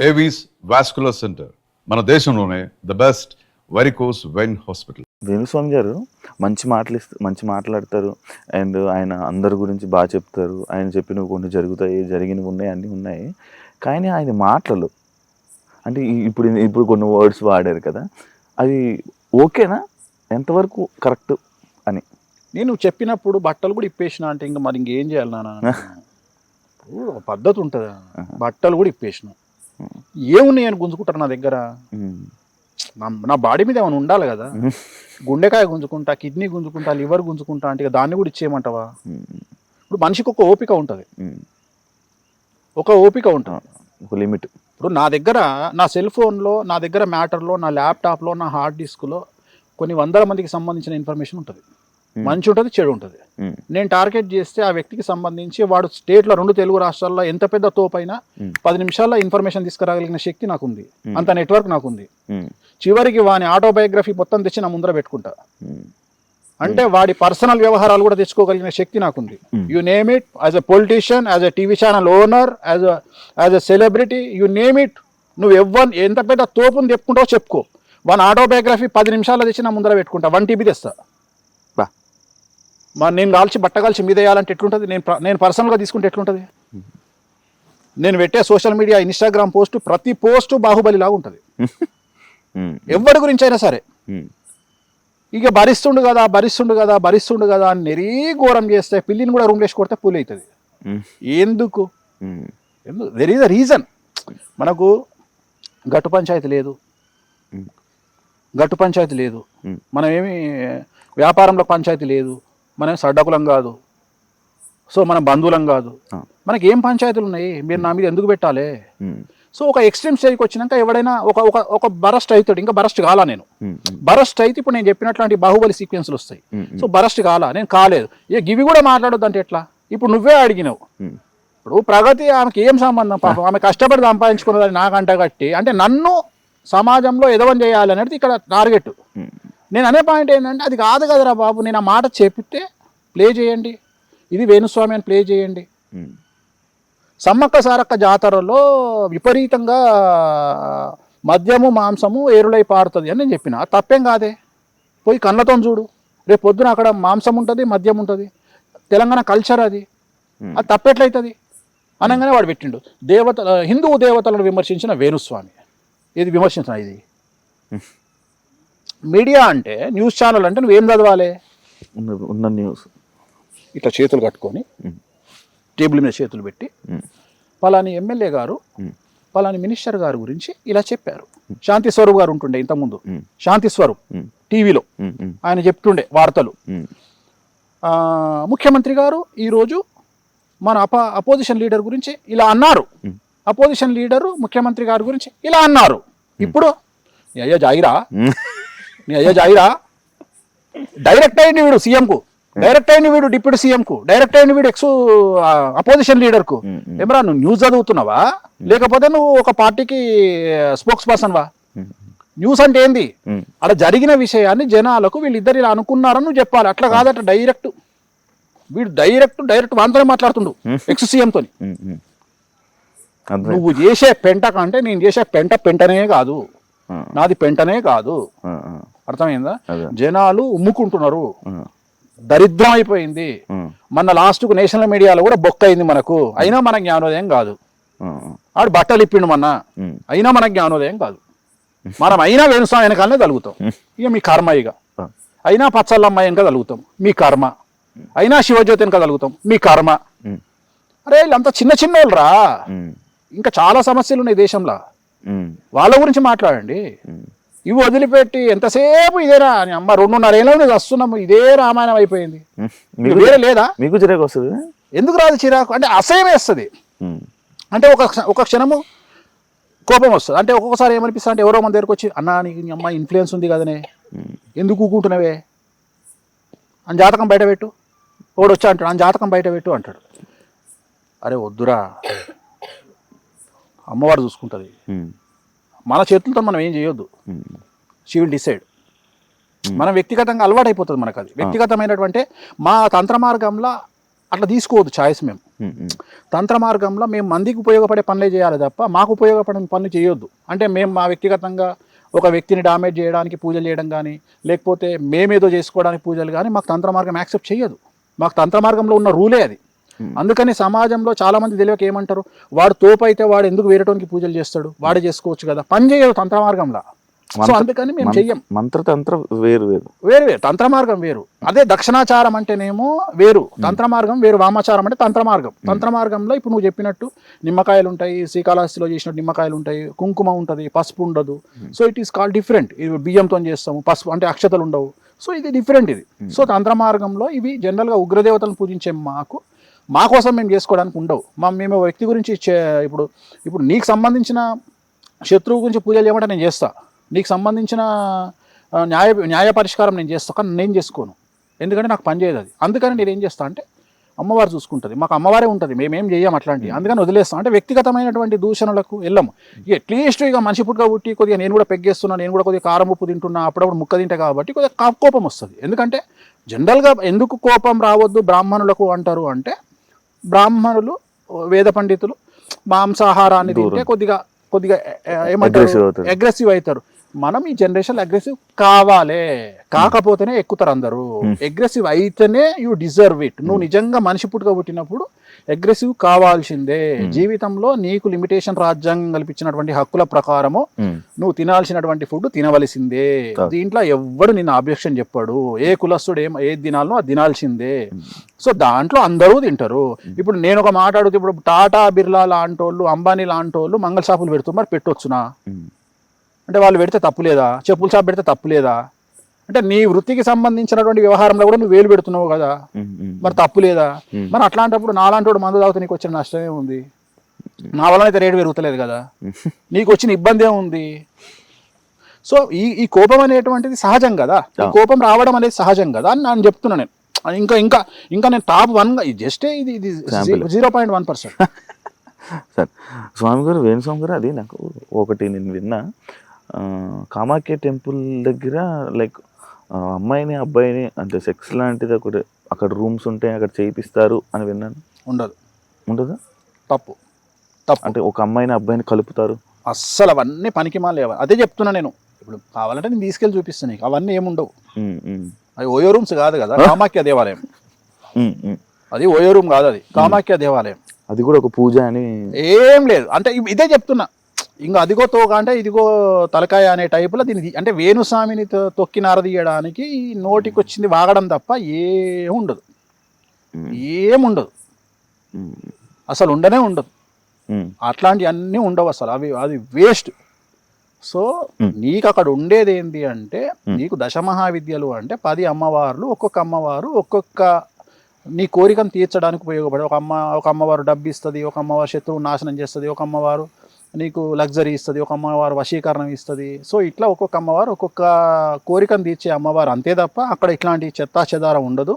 Avis vascular centre మన దేశంలోనే the best varicose vein hospital. Venu Swamy గారు మంచి మాట్లాడతారు అండ్ ఆయన అందరి గురించి బాగా చెప్తారు. ఆయన చెప్పినవి కొన్ని జరుగుతాయి, జరిగినవి ఉన్నాయి, అన్నీ ఉన్నాయి. కానీ ఆయన మాటలు అంటే ఇప్పుడు కొన్ని వర్డ్స్ వాడారు కదా, అది ఓకేనా, ఎంతవరకు కరెక్ట్ అని? నేను చెప్పినప్పుడు బట్టలు కూడా ఇప్పేసిన అంటే ఇంకా మరి ఇంకేం చేయాలి నాన్న? ఒక పద్ధతి ఉంటుంది. బట్టలు కూడా ఇప్పేసిన, ఏమున్నాయి అని గుంజుకుంటారు నా దగ్గర. నా బాడీ మీద ఏమైనా ఉండాలి కదా. గుండెకాయ గుంజుకుంటా, కిడ్నీ గుంజుకుంటా, లివర్ గుంజుకుంటా అంటే దాన్ని కూడా ఇచ్చేయమంటావా? ఇప్పుడు మనిషికి ఒక ఓపిక ఉంటుంది, ఒక ఓపిక ఉంటుంది, ఒక లిమిట్. ఇప్పుడు నా దగ్గర నా సెల్ ఫోన్లో, నా దగ్గర మ్యాటర్లో, నా ల్యాప్టాప్లో, నా హార్డ్ డిస్క్లో కొన్ని వందల మందికి సంబంధించిన ఇన్ఫర్మేషన్ ఉంటుంది. మంచి ఉంటుంది, చెడు ఉంటుంది. నేను టార్గెట్ చేస్తే ఆ వ్యక్తికి సంబంధించి వాడు స్టేట్లో 2 తెలుగు రాష్ట్రాల్లో ఎంత పెద్ద తోపైనా 10 నిమిషాల్లో ఇన్ఫర్మేషన్ తీసుకురాగలిగిన శక్తి నాకుంది, అంత నెట్వర్క్ నాకుంది. చివరికి వాని ఆటోబయోగ్రఫీ మొత్తం తెచ్చి నా ముందర పెట్టుకుంటా. అంటే వాడి పర్సనల్ వ్యవహారాలు కూడా తెచ్చుకోగలిగిన శక్తి నాకుంది. You name it, as a politician, as a TV channel owner, as a celebrity, you name it. నువ్వు ఎంత పెద్ద తోపుని చెప్పుకుంటావో చెప్పుకో, వాని ఆటోబయోగ్రఫీ 10 నిమిషాల్లో తెచ్చి నా ముందర పెట్టుకుంటా. 1 TB తెస్తా. మరి నేను బట్ట కాల్చి మీద వేయాలంటే ఎట్లుంటుంది? నేను పర్సనల్గా తీసుకుంటే ఎట్లుంటుంది? నేను పెట్టే సోషల్ మీడియా, ఇన్స్టాగ్రామ్ పోస్ట్, ప్రతి పోస్టు బాహుబలిలాగా ఉంటుంది. ఎవరి గురించి అయినా సరే. ఇక భరిస్తుండు కదా అని నెరీ ఘోరం చేస్తే, పిల్లిని కూడా రూమ్ వేసి కొడితే పూలి అవుతుంది. ఎందుకు? There is a reason. మనకు గట్టు పంచాయతీ లేదు, మనం ఏమి వ్యాపారంలో పంచాయతీ లేదు, మనం సడ్డకులం కాదు, సో మనం బంధువులం కాదు, మనకి ఏం పంచాయతీలు ఉన్నాయి? మీరు నా మీద ఎందుకు పెట్టాలి? సో ఒక ఎక్స్ట్రీమ్ స్టేజ్కి వచ్చినాక ఎవడైనా ఒక బరస్ట్ అవుతాడు. ఇంకా బరస్ట్ కాలా నేను. బరస్ట్ అయితే ఇప్పుడు నేను చెప్పినట్లాంటి బాహుబలి సీక్వెన్స్లు వస్తాయి. సో బరస్ట్ కాలా, నేను కాలేదు. గివి కూడా మాట్లాడొద్దు అంటే ఎట్లా? ఇప్పుడు నువ్వే అడిగినావు. ఇప్పుడు ప్రగతి ఆమెకి ఏం సంబంధం? పాపం ఆమె కష్టపడి సంపాదించుకున్నదని నాకంట కట్టి, అంటే నన్ను సమాజంలో ఎదవని చేయాలి అనేది ఇక్కడ టార్గెట్. నేను అనే పాయింట్ ఏంటంటే, అది కాదు కదరా బాబు. నేను ఆ మాట చెప్తే ప్లే చేయండి, ఇది వేణుస్వామి అని ప్లే చేయండి. సమ్మక్క సారక్క జాతరలో విపరీతంగా మద్యము మాంసము ఏరులై పారుతుంది అని నేను చెప్పిన. తప్పేం కాదే, పోయి కళ్ళతో చూడు. రేపు పొద్దున అక్కడ మాంసం ఉంటుంది, మద్యం ఉంటుంది. తెలంగాణ కల్చర్ అది తప్పెట్లయితుంది అనగానే వాడు పెట్టిండు. హిందూ దేవతలను విమర్శించిన వేణుస్వామి. ఇది విమర్శించిన ఇది మీడియా అంటే, న్యూస్ ఛానల్ అంటే నువ్వేం చదవాలి? ఉన్న న్యూస్ ఇట్లా చేతులు కట్టుకొని టేబుల్ మీద చేతులు పెట్టి, పలాని ఎమ్మెల్యే గారు పలాని మినిస్టర్ గారి గురించి ఇలా చెప్పారు. శాంతి స్వరూప్ గారు ఉంటుండే ఇంతకుముందు, శాంతి స్వరూప్ టీవీలో ఆయన చెప్తుండే వార్తలు. ముఖ్యమంత్రి గారు ఈరోజు మన అపోజిషన్ లీడర్ గురించి ఇలా అన్నారు, అపోజిషన్ లీడరు ముఖ్యమంత్రి గారి గురించి ఇలా అన్నారు. ఇప్పుడు నీ అయ్యా జాయిరా, డైరెక్ట్ అయ్యింది వీడు సీఎంకు, డైరెక్ట్ అయ్యింది వీడు డిప్యూటీ సీఎంకు, డైరెక్ట్ అయ్యింది వీడు అపోజిషన్ లీడర్కు. ఏమరా నువ్వు న్యూస్ చదువుతున్నావా, లేకపోతే నువ్వు ఒక పార్టీకి స్పోక్స్ పర్సన్ వా? న్యూస్ అంటే ఏంది? అలా జరిగిన విషయాన్ని జనాలకు వీళ్ళిద్దరు ఇలా అనుకున్నారని నువ్వు చెప్పాలి. అట్లా కాదట, వీడు డైరెక్ట్ వాంతోనే మాట్లాడుతుండు ఎక్స్ సీఎంతో. నువ్వు చేసే పెంట కంటే నేను చేసే పెంటనే కాదు, నాది పెంటనే కాదు. అర్థమైందా? జనాలు ఉమ్ముకుంటున్నారు, దరిద్రం అయిపోయింది. మన లాస్ట్కు నేషనల్ మీడియాలో కూడా బొక్క అయింది మనకు. అయినా మన జ్ఞానోదయం కాదు. ఆడు బట్టలు ఇప్పిండు మొన్న, అయినా మన జ్ఞానోదయం కాదు. మనం అయినా వేణుస్వామి వెనకాలనే తలుగుతాం. ఇక మీ కర్మ. ఇక అయినా పచ్చళ్ళమ్మ వెనక తలుగుతాం, మీ కర్మ. అయినా శివజ్యోతి వెనక తలుగుతాం, మీ కర్మ. అరే వీళ్ళంతా చిన్న వాళ్ళు రా. ఇంకా చాలా సమస్యలు ఉన్నాయి దేశంలో, వాళ్ళ గురించి మాట్లాడండి. ఇవి వదిలిపెట్టి ఎంతసేపు ఇదేనా అని అమ్మ 2.5 ఏళ్ళ వస్తున్నాము, ఇదే రామాయణం అయిపోయింది. వేరే లేదా? మీకు చిరాకు వస్తుంది? ఎందుకు రాదు చిరాకు? అంటే అసహ్యం వేస్తుంది. అంటే ఒక క్షణము కోపం వస్తుంది. అంటే ఒక్కొక్కసారి ఏమనిపిస్తుంది అంటే, ఎవరో మన దగ్గరకు వచ్చి, అన్నా నీకు నీ అమ్మాయి ఇన్ఫ్లుయెన్స్ ఉంది కదనే, ఎందుకు కూకుంటున్నావే అని జాతకం బయట పెట్టు. ఒకడు వచ్చి అంటాడు, అని జాతకం బయట పెట్టు అంటాడు. అరే వద్దురా, అమ్మవారు చూసుకుంటుంది, మన చేతులతో మనం ఏం చేయొద్దు. She will decide. మనం వ్యక్తిగతంగా అలవాటు అయిపోతుంది మనకు. అది వ్యక్తిగతమైనటువంటి మా తంత్ర మార్గంలో అట్లా తీసుకోవద్దు చాయిస్ మేము. తంత్ర మార్గంలో మేము మందికి ఉపయోగపడే పనులే చేయాలి తప్ప మాకు ఉపయోగపడే పనులు చేయొద్దు. అంటే మేము మా వ్యక్తిగతంగా ఒక వ్యక్తిని డామేజ్ చేయడానికి పూజలు చేయడం కానీ, లేకపోతే మేమేదో చేసుకోవడానికి పూజలు కానీ మాకు తంత్ర మార్గం యాక్సెప్ట్ చేయదు. మాకు తంత్ర మార్గంలో ఉన్న రూలే అది. అందుకని సమాజంలో చాలా మంది తెలియక ఏమంటారు, వాడు తోపు అయితే వాడు ఎందుకు వేరేటోనికి పూజలు చేస్తాడు, వాడే చేసుకోవచ్చు కదా, పని చేయదు తంత్ర మార్గంలో. సో అందుకని మేము చెయ్యం. మంత్రతంత్ర వేరు వేరు వేరు వేరు, తంత్ర మార్గం వేరు. అదే దక్షిణాచారం అంటేనేమో వేరు, తంత్ర మార్గం వేరు, వామాచారం అంటే తంత్ర మార్గం. తంత్ర మార్గంలో ఇప్పుడు నువ్వు చెప్పినట్టు నిమ్మకాయలు ఉంటాయి, శ్రీకాళహస్తిలో చేసినట్టు నిమ్మకాయలు ఉంటాయి, కుంకుమ ఉంటుంది, పసుపు ఉండదు. So it is call different. ఇది బియ్యంతో చేస్తాము, పసుపు అంటే అక్షతలు ఉండవు. సో ఇది డిఫరెంట్ ఇది. సో తంత్ర మార్గంలో ఇవి జనరల్గా ఉగ్రదేవతలను పూజించే మా కోసం మేము చేసుకోవడానికి ఉండవు. మేము వ్యక్తి గురించి ఇప్పుడు నీకు సంబంధించిన శత్రువు గురించి పూజలు చేయమంటే నేను చేస్తా, నీకు సంబంధించిన న్యాయ పరిష్కారం నేను చేస్తా, కానీ నేను చేసుకోను. ఎందుకంటే నాకు పని చేయదు అది. అందుకని నేను ఏం చేస్తా అంటే అమ్మవారు చూసుకుంటుంది, మాకు అమ్మవారే ఉంటుంది, మేమేం చేయం అట్లాంటివి. అందుకని వదిలేస్తాం. అంటే వ్యక్తిగతమైనటువంటి దూషణలకు వెళ్ళము. అట్లీస్ట్ ఇక మనిషి పుట్టుక పుట్టి కొద్దిగా నేను కూడా పెగ్గేస్తున్నా, నేను కూడా కొద్దిగా కారం ఉప్పు తింటున్నా, అప్పుడప్పుడు ముక్క తింటా కాబట్టి కొద్దిగా కోపం వస్తుంది. ఎందుకంటే జనరల్గా ఎందుకు కోపం రావద్దు బ్రాహ్మణులకు అంటారు అంటే, బ్రాహ్మణులు వేద పండితులు మాంసాహారాన్ని తింటే కొద్దిగా ఏమంటారు అగ్రెసివ్ అవుతారు. మనం ఈ జనరేషన్ అగ్రెసివ్ కాకపోతేనే ఎక్కుతారు అందరూ. అగ్రెసివ్ అయితేనే యూ డిజర్వ్ ఇట్. నువ్వు నిజంగా మనిషి పుట్టుక పుట్టినప్పుడు అగ్రెసివ్ కావాల్సిందే. జీవితంలో నీకు లిమిటేషన్ రాజ్యాంగం కల్పించినటువంటి హక్కుల ప్రకారము నువ్వు తినాల్సినటువంటి ఫుడ్ తినవలసిందే. దీంట్లో ఎవ్వడు నిన్ను ఆబ్జెక్షన్ చెప్పాడు. ఏ కులస్తుడు ఏది తినాలనో అది తినాల్సిందే. సో దాంట్లో అందరూ తింటారు. ఇప్పుడు నేను ఒక మాట అడుగుతా, ఇప్పుడు టాటా బిర్లా లాంటోళ్ళు, అంబానీ లాంటోళ్ళు మంగళ షాపులు పెడుతున్నారు, మరి పెట్టొచ్చునా అంటే వాళ్ళు పెడితే తప్పులేదా? చెప్పుల షాప్ పెడితే తప్పులేదా? అంటే నీ వృత్తికి సంబంధించినటువంటి వ్యవహారంలో కూడా నువ్వు వేలు పెడుతున్నావు కదా, మరి తప్పులేదా? మరి అట్లాంటప్పుడు నాలాంటి మందు తాగితే నీకు వచ్చిన నష్టమే ఉంది, నా వలన అయితే రేటు పెరుగుతలేదు కదా, నీకు వచ్చిన ఇబ్బంది ఏముంది? సో ఈ కోపం అనేటువంటిది సహజం కదా, ఈ కోపం రావడం అనేది సహజం కదా అని నేను చెప్తున్నా. నేను ఇంకా నేను టాప్ 1 జస్ట్ ఇది 0.1%. సార్ స్వామి గారు, వేణుస్వామి గారు, అది నాకు ఒకటి నేను విన్నా, కామాఖ్య టెంపుల్ దగ్గర లైక్ అమ్మాయిని అబ్బాయిని అంటే సెక్స్ లాంటిది ఒకటి అక్కడ రూమ్స్ ఉంటాయి, అక్కడ చేయిస్తారు అని విన్నాను. ఉండదా? తప్పు. అంటే ఒక అమ్మాయిని అబ్బాయిని కలుపుతారు, అస్సలు అవన్నీ పనికిమాలేవు. అదే చెప్తున్నా నేను. ఇప్పుడు కావాలంటే నేను తీసుకెళ్ళి చూపిస్తాను నీకు, అవన్నీ ఏముండవు. అవి ఓయో రూమ్స్ కాదు కదా, కామాఖ్య దేవాలయం. అది ఓయో రూమ్ కాదు, అది కామాఖ్య దేవాలయం. అది కూడా ఒక పూజ అని ఏం లేదు. అంటే ఇదే చెప్తున్నా, ఇంకా అదిగో తోక అంటే ఇదిగో తలకాయ అనే టైపులో దీన్ని అంటే వేణుస్వామిని తొక్కి నారదీయడానికి నోటికి వచ్చింది వాగడం తప్ప ఏముండదు, అసలు ఉండదు. అట్లాంటివి అన్నీ ఉండవు అసలు, అది వేస్ట్. సో నీకు అక్కడ ఉండేది ఏంటి అంటే, నీకు దశమహావిద్యలు అంటే 10 అమ్మవార్లు, ఒక్కొక్క అమ్మవారు ఒక్కొక్క నీ కోరికను తీర్చడానికి ఉపయోగపడే. ఒక అమ్మవారు డబ్బు ఇస్తుంది, ఒక అమ్మవారు శత్రువుని నాశనం చేస్తుంది, ఒక అమ్మవారు నీకు లగ్జరీ ఇస్తుంది, ఒక అమ్మవారు వశీకరణం ఇస్తుంది. సో ఇట్లా ఒక్కొక్క అమ్మవారు ఒక్కొక్క కోరికను తీర్చే అమ్మవారు, అంతే తప్ప అక్కడ ఇట్లాంటి చెత్తా చెదారం ఉండదు.